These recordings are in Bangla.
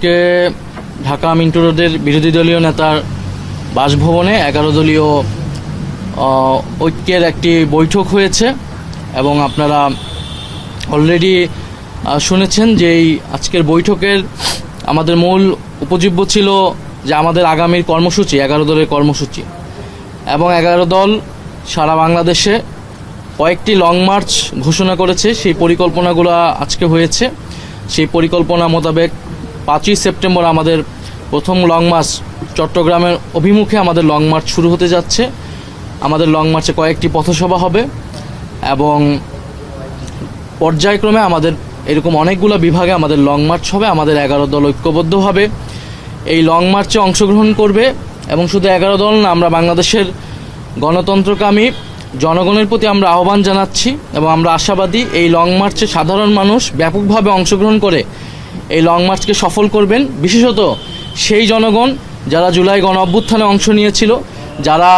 আজকে ঢাকা মিন্টু রোডের বিরোধী দলীয় নেতার বাসভবনে 11 দলীয় ঐক্যের একটি বৈঠক হয়েছে এবং আপনারা অলরেডি শুনেছেন যে এই আজকের বৈঠকের আমাদের মূল উপজীব্য ছিল যে আমাদের আগামীর কর্মসূচি 11 দলের কর্মসূচি এবং 11 দল সারা বাংলাদেশে কয়েকটি লং মার্চ ঘোষণা করেছে। সেই পরিকল্পনাগুলো আজকে হয়েছে। সেই পরিকল্পনা মোতাবেক 5ই সেপ্টেম্বর আমাদের প্রথম লং মার্চ চট্টগ্রামের অভিমুখে আমাদের লং মার্চ শুরু হতে যাচ্ছে। আমাদের লং মার্চে কয়েকটি পথসভা হবে এবং পর্যায়ক্রমে আমাদের এরকম অনেকগুলো বিভাগে আমাদের লং মার্চ হবে। আমাদের 11 দল ঐক্যবদ্ধভাবে এই লং মার্চে অংশগ্রহণ করবে এবং শুধু 11 দল না, আমরা বাংলাদেশের গণতন্ত্রকামী জনগণের প্রতি আমরা আহ্বান জানাচ্ছি এবং আমরা আশাবাদী এই লং মার্চে সাধারণ মানুষ ব্যাপকভাবে অংশগ্রহণ করে এই লং মার্চকে সফল করবেন। বিশেষত সেই জনগণ যারা জুলাই গণ অভ্যুত্থানে অংশ নিয়েছিল, যারা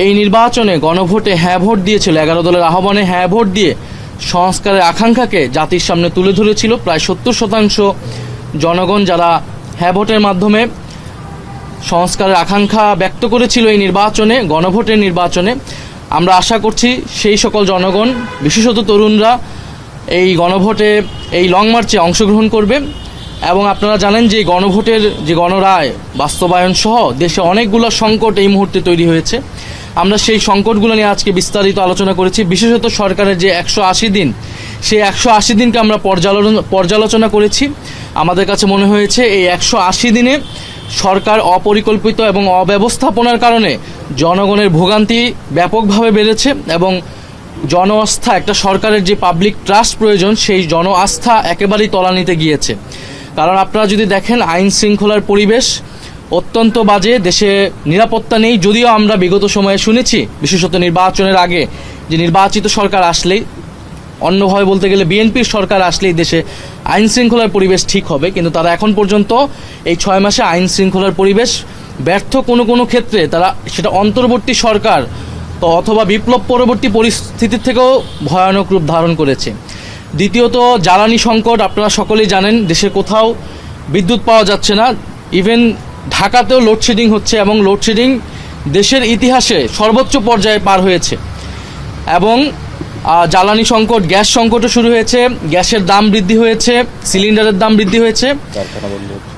এই নির্বাচনে গণভোটে হ্যাঁ ভোট দিয়েছিল, 11 দলের আহ্বানে হ্যাঁ ভোট দিয়ে সংস্কারের আকাঙ্ক্ষাকে জাতির সামনে তুলে ধরেছিল। প্রায় 70% জনগণ যারা হ্যাঁ ভোটের মাধ্যমে সংস্কারের আকাঙ্ক্ষা ব্যক্ত করেছিল এই নির্বাচনে, গণভোটের নির্বাচনে, আমরা আশা করছি সেই সকল জনগণ বিশেষত তরুণরা এই গণভোটে এই লং মার্চে অংশগ্রহণ করবে। এবং আপনারা জানেন যে গণভোটের যে গণরায় বাস্তবায়ন সহ দেশে অনেকগুলো সংকট এই মুহূর্তে তৈরি হয়েছে। আমরা সেই সংকটগুলো নিয়ে আজকে বিস্তারিত আলোচনা করেছি। বিশেষত সরকারের যে 180 দিন, সেই 180 দিনকে আমরা পর্যালোচনা করেছি। আমাদের কাছে মনে হয়েছে এই 180 দিনে সরকার অপরিকল্পিত এবং অব্যবস্থাপনার কারণে জনগণের ভোগান্তি ব্যাপকভাবে বেড়েছে এবং জন আস্থা, একটা সরকারের যে পাবলিক ট্রাস্ট প্রয়োজন, সেই জন আস্থা একেবারেই তলানিতে গিয়েছে। কারণ আপনারা যদি দেখেন আইন শৃঙ্খলার পরিবেশ অত্যন্ত বাজে, দেশে নিরাপত্তা নেই। যদিও আমরা বিগত সময়ে শুনেছি, বিশেষত নির্বাচনের আগে, যে নির্বাচিত সরকার আসলেই, অন্যভাবে বলতে গেলে বিএনপির সরকার আসলেই দেশে আইন শৃঙ্খলার পরিবেশ ঠিক হবে, কিন্তু তারা এখন পর্যন্ত এই 6 মাসে আইন শৃঙ্খলার পরিবেশ ব্যর্থ কোনো ক্ষেত্রে তারা সেটা অন্তর্বর্তী সরকার তো অথবা বিপ্লব পরবর্তী পরিস্থিতির থেকেও ভয়ানক রূপ ধারণ করেছে। দ্বিতীয়ত জ্বালানি সংকট, আপনারা সকলেই জানেন দেশে কোথাও বিদ্যুৎ পাওয়া যাচ্ছে না। ইভেন ঢাকাতেও লোডশেডিং হচ্ছে এবং লোডশেডিং দেশের ইতিহাসে সর্বোচ্চ পর্যায়ে পার হয়েছে। এবং জ্বালানি সংকট, গ্যাস সংকটও শুরু হয়েছে। গ্যাসের দাম বৃদ্ধি হয়েছে, সিলিন্ডারের দাম বৃদ্ধি হয়েছে,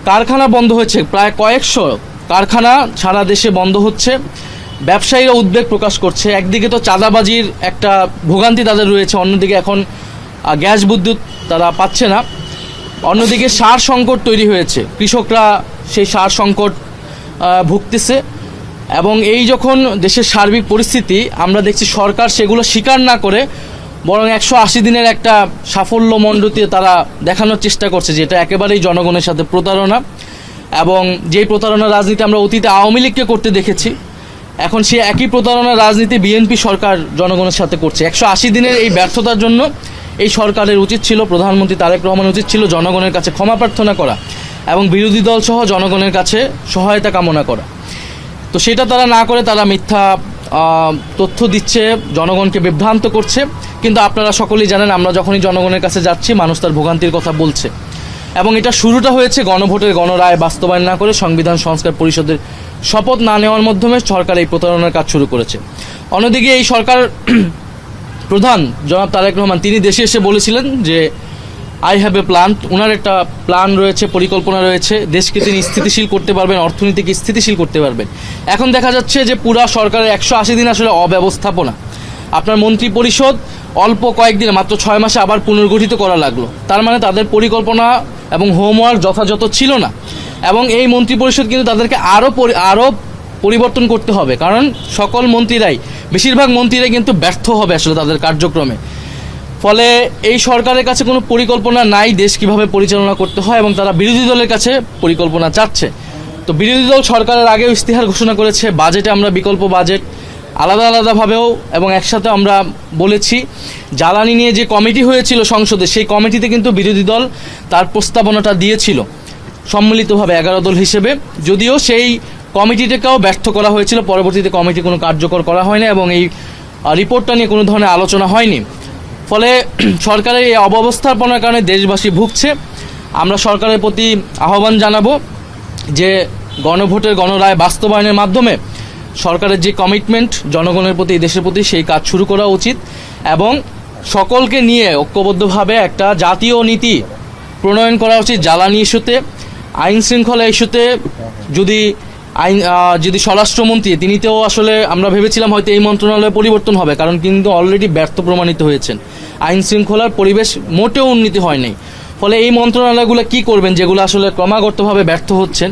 কারখানা বন্ধ হয়েছে। প্রায় কয়েকশো কারখানা সারা দেশে বন্ধ হচ্ছে। ব্যবসায়ীরা উদ্বেগ প্রকাশ করছে। একদিকে তো চাঁদাবাজির একটা ভোগান্তি তাদের রয়েছে, অন্যদিকে এখন গ্যাস বিদ্যুৎ তারা পাচ্ছে না। অন্যদিকে সার সংকট তৈরি হয়েছে, কৃষকরা সেই সার সংকট ভুগতেছে। এবং এই যখন দেশের সার্বিক পরিস্থিতি, আমরা দেখছি সরকার সেগুলো স্বীকার না করে বরং 180 দিনের একটা সাফল্য মণ্ডিত তারা দেখানোর চেষ্টা করছে, যেটা একেবারেই জনগণের সাথে প্রতারণা। এবং যেই প্রতারণা রাজনীতি আমরা অতীতে আওয়ামী লীগকে করতে দেখেছি, এখন সে একই প্রতারণা রাজনীতি বিএনপি সরকার জনগণের সাথে করছে। 180 দিনের এই ব্যর্থতার জন্য এই সরকারের উচিত ছিল, প্রধানমন্ত্রী তারেক রহমানের উচিত ছিল জনগণের কাছে ক্ষমা প্রার্থনা করা এবং বিরোধী দল সহ জনগণের কাছে সহায়তা কামনা করা। তো সেটা তারা না করে তারা মিথ্যা তথ্য দিচ্ছে, জনগণকে বিভ্রান্ত করছে। কিন্তু আপনারা সকলেই জানেন, আমরা যখনই জনগণের কাছে যাচ্ছি মানুষ তার ভোগান্তির কথা বলছে। এবং এটা শুরুটা হয়েছে গণভোটের গণরায় বাস্তবায়ন না করে সংবিধান সংস্কার পরিষদের শপথ না নেওয়ার মাধ্যমে সরকার এই প্রতারণার কাজ শুরু করেছে। অন্যদিকে এই সরকার প্রধান জনাব তারেক রহমান, তিনি দেশে এসে বলেছিলেন যে আই হ্যাভ এ প্ল্যান। ওনার একটা প্ল্যান রয়েছে, পরিকল্পনা রয়েছে, দেশকে তিনি স্থিতিশীল করতে পারবেন, অর্থনীতিকে স্থিতিশীল করতে পারবেন। এখন দেখা যাচ্ছে যে পুরা সরকারের 180 দিন আসলে অব্যবস্থাপনা। আপনার মন্ত্রী পরিষদ অল্প কয়েকদিনে, মাত্র 6 মাসে আবার পুনর্গঠিত করা লাগলো। তার মানে তাদের পরিকল্পনা এবং হোমওয়ার্ক যথাযথ ছিল না। এবং এই মন্ত্রী পরিষদ কিন্তু তাদেরকে আরও পরিবর্তন করতে হবে, কারণ সকল মন্ত্রীরাই, বেশিরভাগ মন্ত্রীরাই কিন্তু ব্যর্থ হবে আসলে তাদের কার্যক্রমে। ফলে এই সরকারের কাছে কোনো পরিকল্পনা নাই দেশ কিভাবে পরিচালনা করতে হয়, এবং তারা বিরোধী দলের কাছে পরিকল্পনা চাচ্ছে। তো বিরোধী দল সরকারের আগেও ইস্তেহার ঘোষণা করেছে, বাজেটে আমরা বিকল্প বাজেট আলাদাভাবেও এবং একসাথে আমরা বলেছি। জ্বালানি নিয়ে যে কমিটি হয়েছিল সংসদে, সেই কমিটিতে কিন্তু বিরোধী দল তার প্রস্তাবনাটা দিয়েছিল সম্মিলিতভাবে 11 দল হিসেবে। যদিও সেই কমিটিটাকেও ব্যর্থ করা হয়েছিল, পরবর্তীতে কমিটি কোনো কার্যকর করা হয়নি এবং এই রিপোর্টটা নিয়ে কোনো ধরনের আলোচনা হয়নি। ফলে সরকারের এই অব্যবস্থাপনার কারণে দেশবাসী ভুগছে। আমরা সরকারের প্রতি আহ্বান জানাবো যে গণভোটের গণরায় বাস্তবায়নের মাধ্যমে সরকারের যে কমিটমেন্ট জনগণের প্রতি, দেশের প্রতি, সেই কাজ শুরু করা উচিত এবং সকলকে নিয়ে ঐক্যবদ্ধভাবে একটা জাতীয় নীতি প্রণয়ন করা উচিত। জ্বালানি ইস্যুতে, আইন শৃঙ্খলা ইস্যুতে যদি স্বরাষ্ট্রমন্ত্রী তিনিতেও আসলে আমরা ভেবেছিলাম হয়তো এই মন্ত্রণালয়ে পরিবর্তন হবে, কারণ কিন্তু অলরেডি ব্যর্থ প্রমাণিত হয়েছেন। আইন শৃঙ্খলার পরিবেশ মোটেও উন্নতি হয় নাই। ফলে এই মন্ত্রণালয়গুলো কি করবেন যেগুলো আসলে ক্রমাগতভাবে ব্যর্থ হচ্ছেন,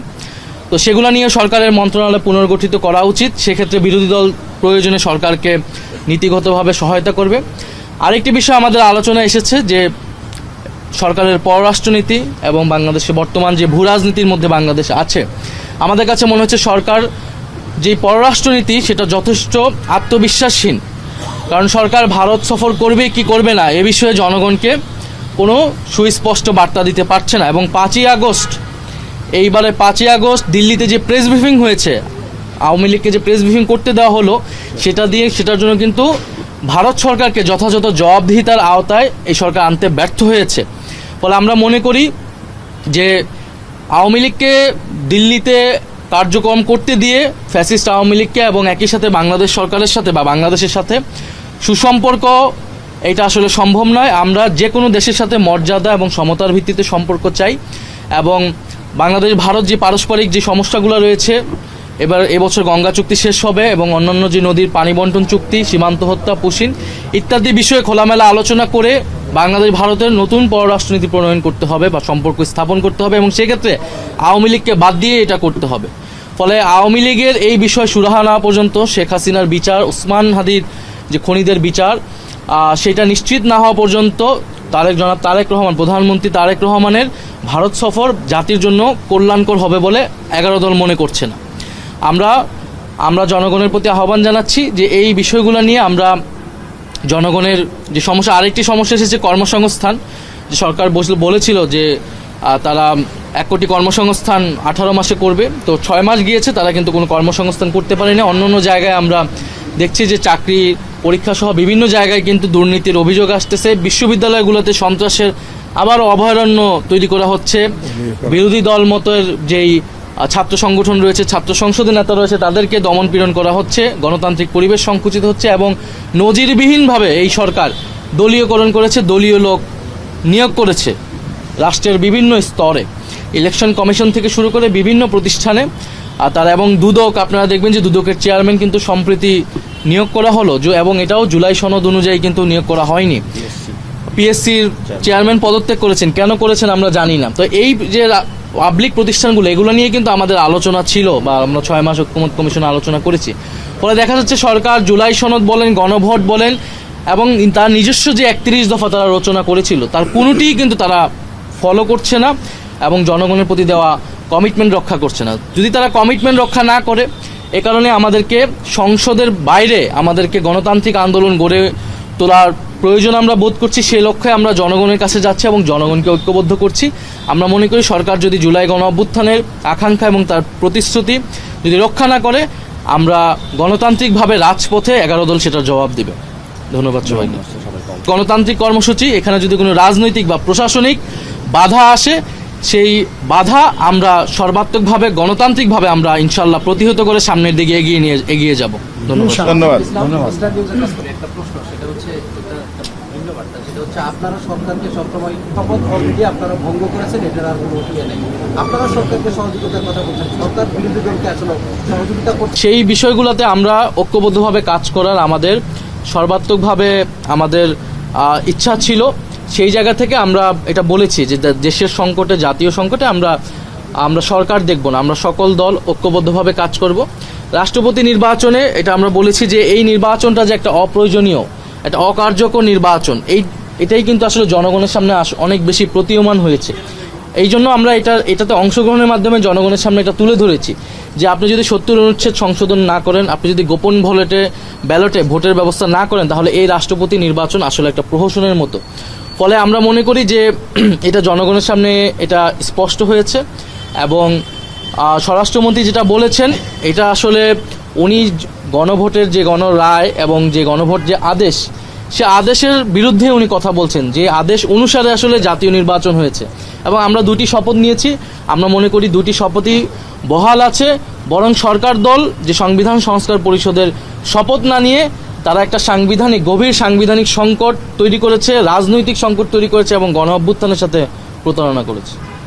তো সেগুলো নিয়ে সরকারের মন্ত্রণালয় পুনর্গঠিত করা উচিত। সেক্ষেত্রে বিরোধী দল প্রয়োজনে সরকারকে নীতিগতভাবে সহায়তা করবে। আরেকটি বিষয় আমাদের আলোচনায় এসেছে যে সরকারের পররাষ্ট্রনীতি এবং বাংলাদেশে বর্তমান যে ভূ রাজনীতির মধ্যে বাংলাদেশ আছে, আমাদের কাছে মনে হচ্ছে সরকার যে পররাষ্ট্রনীতি সেটা যথেষ্ট আত্মবিশ্বাসহীন। কারণ সরকার ভারত সফর করবে কি করবে না এ বিষয়ে জনগণকে কোনো সুস্পষ্ট বার্তা দিতে পারছে না। এবং 5ই আগস্ট, এইবারে 5ই আগস্ট দিল্লিতে যে প্রেস ব্রিফিং হয়েছে, আওয়ামী লীগকে যে প্রেস ব্রিফিং করতে দেওয়া হলো, সেটার জন্য কিন্তু ভারত সরকারকে যথাযথ জবাবদিহিতার আওতায় এই সরকার আনতে ব্যর্থ হয়েছে। ফলে আমরা মনে করি যে আওয়ামী লীগকে দিল্লিতে কার্যক্রম করতে দিয়ে ফ্যাসিস্ট আওয়ামী লীগকে এবং একই সাথে বাংলাদেশ সরকারের সাথে বা বাংলাদেশের সাথে সুসম্পর্ক, এটা আসলে সম্ভব নয়। আমরা যে কোনো দেশের সাথে মর্যাদা এবং সমতার ভিত্তিতে সম্পর্ক চাই এবং বাংলাদেশ ভারত যে পারস্পরিক যে সমস্যাগুলো রয়েছে, এবছর গঙ্গা চুক্তি শেষ হবে এবং অন্যান্য যে নদীর পানি বন্টন চুক্তি, সীমান্ত হত্যা, পুশিন ইত্যাদি বিষয়ে খোলামেলা আলোচনা করে বাংলাদেশ ভারতের নতুন পররাষ্ট্রনীতি প্রণয়ন করতে হবে বা সম্পর্ক স্থাপন করতে হবে এবং সেক্ষেত্রে আওয়ামী লীগকে বাদ দিয়ে এটা করতে হবে। ফলে আওয়ামী লীগের এই বিষয় সুরাহা না পর্যন্ত, শেখ হাসিনার বিচার, ওসমান হাদির যে খনিদের বিচার, সেটা নিশ্চিত না হওয়া পর্যন্ত তারেক রহমান, প্রধানমন্ত্রী তারেক রহমানের ভারত সফর জাতির জন্য কল্যাণকর হবে বলে 11 দল মনে করছে না। আমরা জনগণের প্রতি আহ্বান জানাচ্ছি যে এই বিষয়গুলো নিয়ে আমরা জনগণের যে সমস্যা, আরেকটি সমস্যা এসেছে কর্মসংস্থান। যে সরকার বলেছিল যে তারা 1 কোটি কর্মসংস্থান 18 মাসে করবে, তো 6 মাস গিয়েছে, তারা কিন্তু কোনো কর্মসংস্থান করতে পারেনি। অন্য জায়গায় আমরা দেখছি যে চাকরি পরীক্ষা সহ বিভিন্ন জায়গায় কিন্তু দুর্নীতির অভিযোগ আসতেছে। বিশ্ববিদ্যালয়গুলোতে সন্ত্রাসের আবারও অভয়ারণ্য তৈরি করা হচ্ছে। বিরোধী দল মতের যেই ছাত্র সংগঠন রয়েছে, ছাত্র সংসদের নেতা রয়েছে, তাদেরকে দমন পীড়ন করা হচ্ছে, গণতান্ত্রিক পরিবেশ সংকুচিত হচ্ছে এবং নজিরবিহীনভাবে এই সরকার দলীয়করণ করেছে, দলীয় লোক নিয়োগ করেছে রাষ্ট্রের বিভিন্ন স্তরে, ইলেকশন কমিশন থেকে শুরু করে বিভিন্ন প্রতিষ্ঠানে। তারা এবং দুদক, আপনারা দেখবেন যে দুদকের চেয়ারম্যান কিন্তু সম্প্রতি নিয়োগ করা হলো এবং এটাও জুলাই সনদ অনুযায়ী কিন্তু নিয়োগ করা হয়নি। পিএসসির চেয়ারম্যান পদত্যাগ করেছেন, কেন করেছেন আমরা জানি না। তো এই যে পাবলিক প্রতিষ্ঠানগুলো, এগুলো নিয়ে কিন্তু আমাদের আলোচনা ছিল বা আমরা 6 মাস ঐক্যমত্য কমিশনে আলোচনা করেছি। ফলে দেখা যাচ্ছে সরকার জুলাই সনদ বলেন, গণভোট বলেন এবং তার নিজস্ব যে 31 দফা তারা রচনা করেছিল, তার কোনোটিই কিন্তু তারা ফলো করছে না এবং জনগণের প্রতি দেওয়া কমিটমেন্ট রক্ষা করছে না। যদি তারা কমিটমেন্ট রক্ষা না করে, এ কারণে আমাদেরকে সংসদের বাইরে আমাদেরকে গণতান্ত্রিক আন্দোলন গড়ে তোলার প্রয়োজন আমরা বোধ করছি। সেই লক্ষ্যে আমরা জনগণের কাছে যাচ্ছি এবং জনগণকে ঐক্যবদ্ধ করছি। আমরা মনে করি সরকার যদি জুলাই গণ অভ্যুত্থানের আকাঙ্ক্ষা এবং তার প্রতিশ্রুতি যদি রক্ষা না করে, আমরা গণতান্ত্রিকভাবে রাজপথে 11 দল সেটার জবাব দিবে। ধন্যবাদ সবাইকে। গণতান্ত্রিক কর্মসূচি, এখানে যদি কোনো রাজনৈতিক বা প্রশাসনিক বাধা আসে, সেই বাধা আমরা সর্বাত্মকভাবে গণতান্ত্রিকভাবে আমরা ইনশাল্লাহ প্রতিহত করে সামনের দিকে এগিয়ে যাব। ধন্যবাদ। একটা প্রশ্ন, সেটা হচ্ছে আপনারা সরকারকে সবসময় শপথ অলরেডি আপনারা ভঙ্গ করেছেন, এটার আর কোনো ইয়ে নেই। আপনারা সরকারকে সহযোগিতার কথা বলছেন, সরকার বিরোধী দলকে আসলে সহযোগিতা করছে। সেই বিষয়গুলোতে আমরা ঐক্যবদ্ধভাবে কাজ করার আমাদের সর্বাত্মকভাবে আমাদের ইচ্ছা ছিল। সেই জায়গা থেকে আমরা এটা বলেছি যে দেশের সংকটে, জাতীয় সংকটে আমরা সরকার দেখব না, আমরা সকল দল ঐক্যবদ্ধভাবে কাজ করব। রাষ্ট্রপতি নির্বাচনে এটা আমরা বলেছি যে এই নির্বাচনটা যে একটা অপ্রয়োজনীয়, একটা অকার্যকর নির্বাচন, এটাই কিন্তু আসলে জনগণের সামনে অনেক বেশি প্রতীয়মান হয়েছে। এই জন্য আমরা এটাতে অংশগ্রহণের মাধ্যমে জনগণের সামনে এটা তুলে ধরেছি যে আপনি যদি 70 অনুচ্ছেদ সংশোধন না করেন, আপনি যদি গোপন ব্যালটে ভোটের ব্যবস্থা না করেন, তাহলে এই রাষ্ট্রপতি নির্বাচন আসলে একটা প্রহসনের মতো। ফলে আমরা মনে করি যে এটা জনগণের সামনে এটা স্পষ্ট হয়েছে এবং স্বরাষ্ট্রমন্ত্রী যেটা বলেছেন, এটা আসলে উনি গণভোটের যে গণরায় এবং যে গণভোট যে আদেশ, সে আদেশের বিরুদ্ধে উনি কথা বলছেন, যে আদেশ অনুসারে আসলে জাতীয় নির্বাচন হয়েছে। এবং আমরা দুটি শপথ নিয়েছি, আমরা মনে করি দুটি শপথই বহাল আছে। বরং সরকার দল যে সংবিধান সংস্কার পরিষদের শপথ না নিয়ে তারা একটা গভীর সাংবিধানিক সংকট তৈরি করেছে, রাজনৈতিক সংকট তৈরি করেছে এবং গণ অভ্যুত্থানের সাথে প্রতারণা করেছে।